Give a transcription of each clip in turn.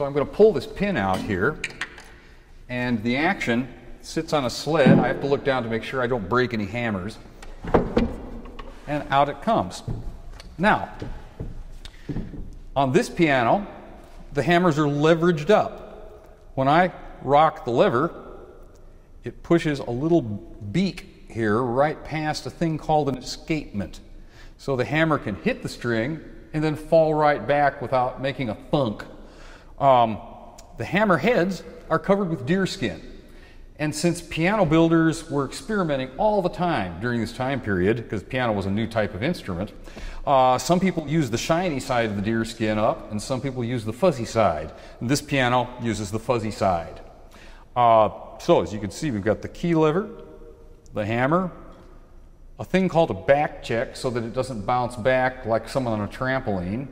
I'm going to pull this pin out here, and the action sits on a sled. I have to look down to make sure I don't break any hammers. And out it comes. Now, on this piano, the hammers are leveraged up. When I rock the lever, it pushes a little beak here right past a thing called an escapement. So the hammer can hit the string and then fall right back without making a thunk. The hammer heads are covered with deer skin. And since piano builders were experimenting all the time during this time period, because piano was a new type of instrument, some people use the shiny side of the deer skin up, and some people use the fuzzy side. And this piano uses the fuzzy side. So as you can see, we've got the key lever, the hammer, a thing called a back check so that it doesn't bounce back like someone on a trampoline,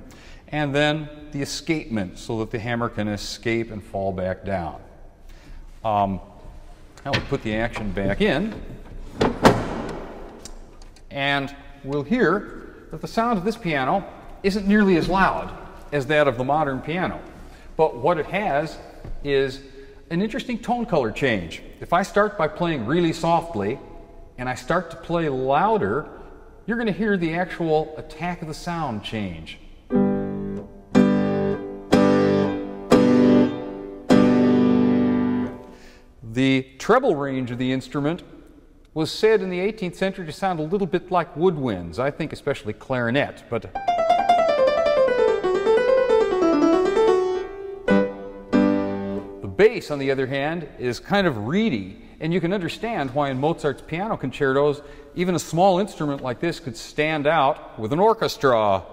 and then the escapement so that the hammer can escape and fall back down. Now we'll put the action back in, and we'll hear that the sound of this piano isn't nearly as loud as that of the modern piano. But what it has is an interesting tone color change. If I start by playing really softly and I start to play louder, you're going to hear the actual attack of the sound change. The treble range of the instrument was said in the 18th century to sound a little bit like woodwinds, I think especially clarinet, but the bass, on the other hand, is kind of reedy, and you can understand why in Mozart's piano concertos, even a small instrument like this could stand out with an orchestra.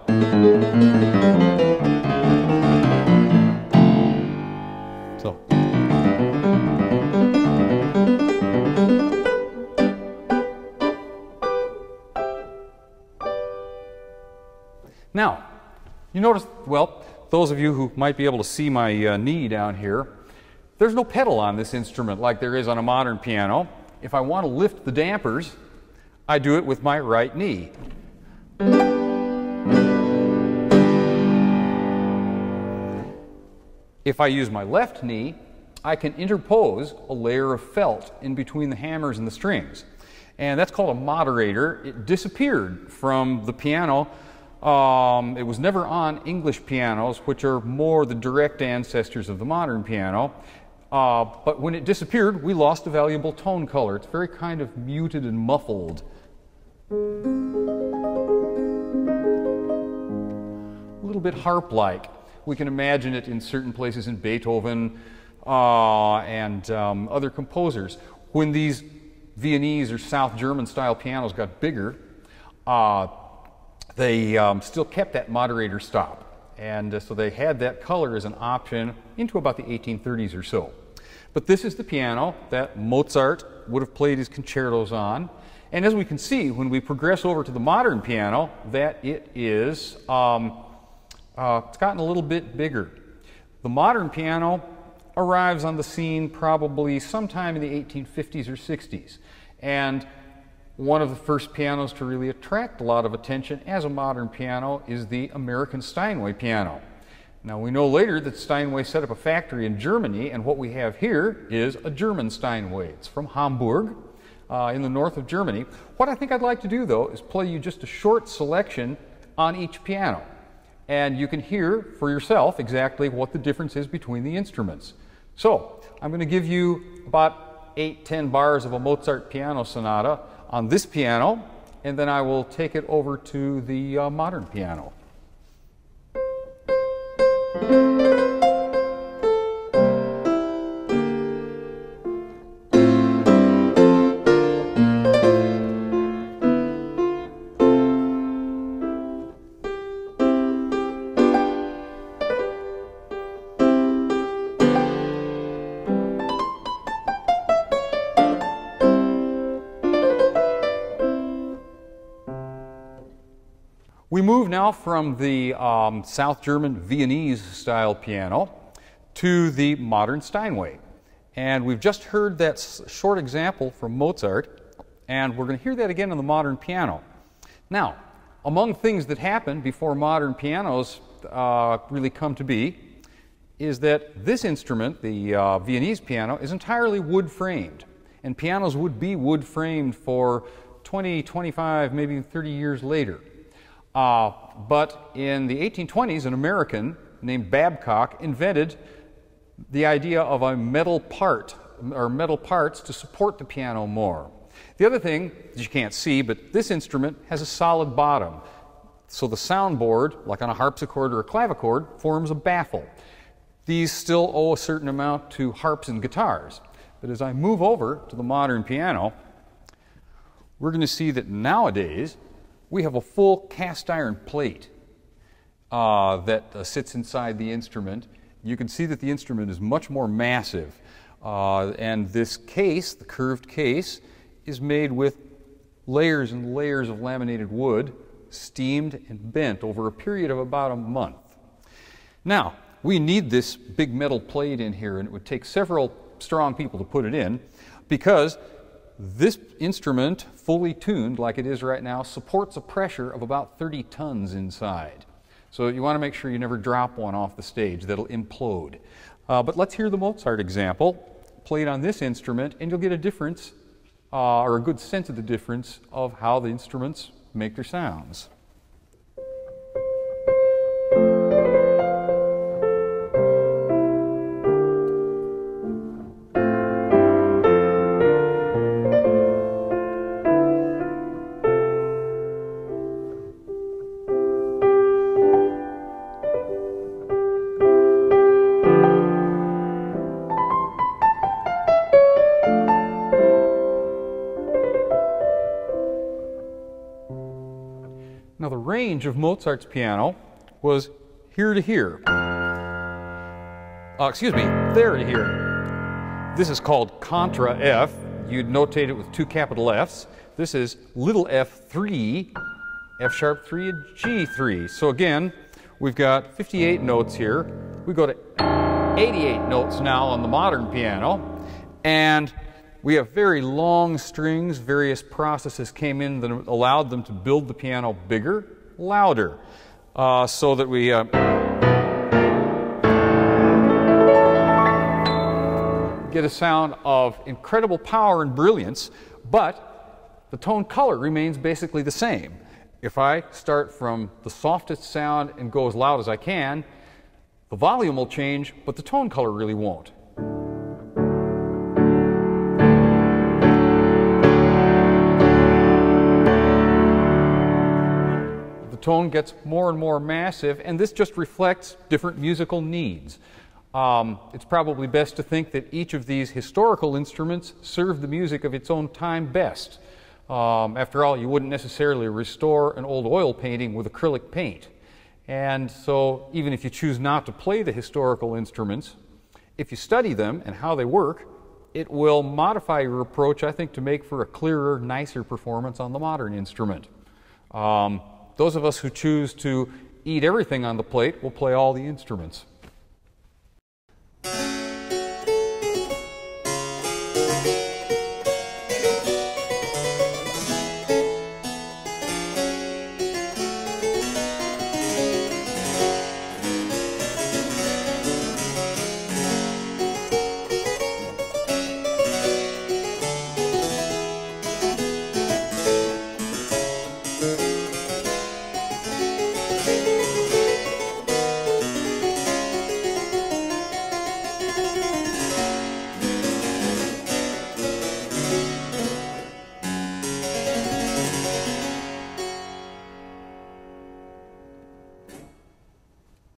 So. Now, you notice, well, those of you who might be able to see my knee down here, there's no pedal on this instrument like there is on a modern piano. If I want to lift the dampers, I do it with my right knee. If I use my left knee, I can interpose a layer of felt in between the hammers and the strings. And that's called a moderator. It disappeared from the piano. It was never on English pianos, which are more the direct ancestors of the modern piano. But when it disappeared, we lost a valuable tone color. It's very kind of muted and muffled. A little bit harp-like. We can imagine it in certain places in Beethoven and other composers. When these Viennese or South German style pianos got bigger, they still kept that moderator stop. And so they had that color as an option into about the 1830s or so. But this is the piano that Mozart would have played his concertos on. And as we can see, when we progress over to the modern piano, that it is, it's gotten a little bit bigger. The modern piano arrives on the scene probably sometime in the 1850s or 60s. And one of the first pianos to really attract a lot of attention as a modern piano is the American Steinway piano. Now we know later that Steinway set up a factory in Germany, and what we have here is a German Steinway. It's from Hamburg in the north of Germany. What I think I'd like to do though is play you just a short selection on each piano. And you can hear for yourself exactly what the difference is between the instruments. So I'm going to give you about 8-10 bars of a Mozart piano sonata on this piano, and then I will take it over to the modern piano. We move now from the South German Viennese style piano to the modern Steinway. And we've just heard that short example from Mozart, and we're going to hear that again on the modern piano. Now, among things that happened before modern pianos really come to be is that this instrument, the Viennese piano, is entirely wood framed. And pianos would be wood framed for 20, 25, maybe 30 years later. But in the 1820s, an American named Babcock invented the idea of a metal part, or metal parts, to support the piano more. The other thing that you can't see, but this instrument has a solid bottom. So the soundboard, like on a harpsichord or a clavichord, forms a baffle. These still owe a certain amount to harps and guitars. But as I move over to the modern piano, we're going to see that nowadays we have a full cast iron plate that sits inside the instrument. You can see that the instrument is much more massive. And this case, the curved case, is made with layers and layers of laminated wood, steamed and bent over a period of about a month. Now, we need this big metal plate in here, and it would take several strong people to put it in, because this instrument, fully tuned like it is right now, supports a pressure of about 30 tons inside. So you want to make sure you never drop one off the stage. That'll implode. But let's hear the Mozart example played on this instrument, and you'll get a difference, or a good sense of the difference of how the instruments make their sounds. Now the range of Mozart's piano was here to here. There to here. This is called contra F. You'd notate it with two capital F's. This is little f3, F sharp 3, and G3. So again, we've got 58 notes here. We go to 88 notes now on the modern piano. And we have very long strings. Various processes came in that allowed them to build the piano bigger, louder, so that we get a sound of incredible power and brilliance, but the tone color remains basically the same. If I start from the softest sound and go as loud as I can, the volume will change, but the tone color really won't. Tone gets more and more massive, and this just reflects different musical needs. It's probably best to think that each of these historical instruments served the music of its own time best. After all, you wouldn't necessarily restore an old oil painting with acrylic paint. And so even if you choose not to play the historical instruments, if you study them and how they work, it will modify your approach, I think, to make for a clearer, nicer performance on the modern instrument. Those of us who choose to eat everything on the plate will play all the instruments.